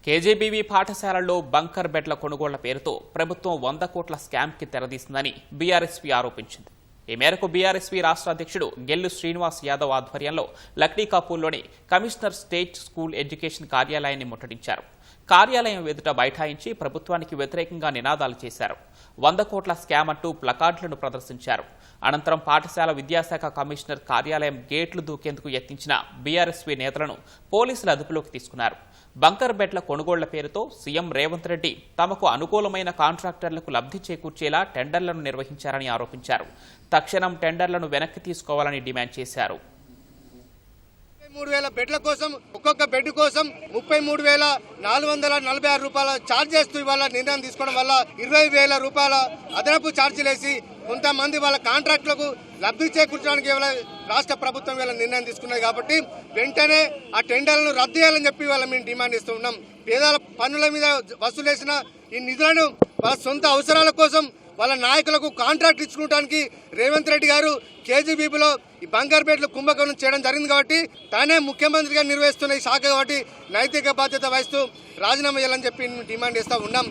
KGBV పాఠశాలల్లో bunker బెడ్ల కొనుగోళ్ల పేరుతో ప్రభుత్వం 100 కోట్ల స్కామ్కి తెరదీసిందని బీఆర్ఎస్పీ ఆరోపించింది. ఈ మేరకు బీఆర్ఎస్పీ రాష్ట్ర అధ్యక్షుడు గెల్లు శ్రీనివాస్ యాదవ్ ఆధ్వర్యంలో లక్డీకాపూర్లోని కమిషనర్ స్టేట్ స్కూల్ ఎడ్యుకేషన్ కార్యాలయాన్ని ముట్టడించారు. కార్యాలయం ఎదుట బైఠాయించి ప్రభుత్వానికి వ్యతిరేకంగా నినాదాలు చేశారు. 100 కోట్ల స్కామ్ అంటూ ప్లకార్డులను ప్రదర్శించారు. అనంతరం పాఠశాల విద్యాశాఖ కమిషనర్ కార్యాలయం గేట్లు దూకేందుకు యత్నించిన బీఆర్ఎస్పీ నేతలను పోలీసులు అదుపులోకి తీసుకున్నారు. బంకర్ బెడ్ల కొనుగోళ్ల పేరుతో సీఎం రేవంత్ రెడ్డి తమకు అనుకూలమైన కాంట్రాక్టర్లకు లబ్ధి చేకూర్చేలా టెండర్లను నిర్వహించారని ఆరోపించారు. తక్షణం టెండర్లను వెనక్కి తీసుకోవాలని డిమాండ్ చేశారు. 33,000 బెడ్ల కోసం ఒక్కొక్క బెడ్ కోసం 33,446 రూపాయల ఛార్జ్ చేస్తూ ఇవాళ నిర్ణయం తీసుకోవడం వల్ల 20,000 రూపాయల అదనపు ఛార్జీలు వేసి కొంతమంది వాళ్ళ కాంట్రాక్టులకు లబ్ధి చేకూర్చడానికి రాష్ట్ర ప్రభుత్వం వీళ్ళ నిర్ణయం తీసుకున్నది. కాబట్టి వెంటనే ఆ టెండర్లను రద్దు చేయాలని చెప్పి వాళ్ళ మేము డిమాండ్ చేస్తూ ఉన్నాం. పేదల పన్నుల మీద వసూలేసిన ఈ నిధులను వాళ్ళ సొంత అవసరాల కోసం వాళ్ళ నాయకులకు కాంట్రాక్ట్ ఇచ్చుకోవడానికి రేవంత్ రెడ్డి గారు కేజీబీబీలో ఈ బంకర్ బెడ్లు కుంభకోణం చేయడం జరిగింది. కాబట్టి తానే ముఖ్యమంత్రిగా నిర్వహిస్తున్న ఈ శాఖ కాబట్టి నైతిక బాధ్యత వహిస్తూ రాజీనామా చేయాలని చెప్పి డిమాండ్ చేస్తూ ఉన్నాం.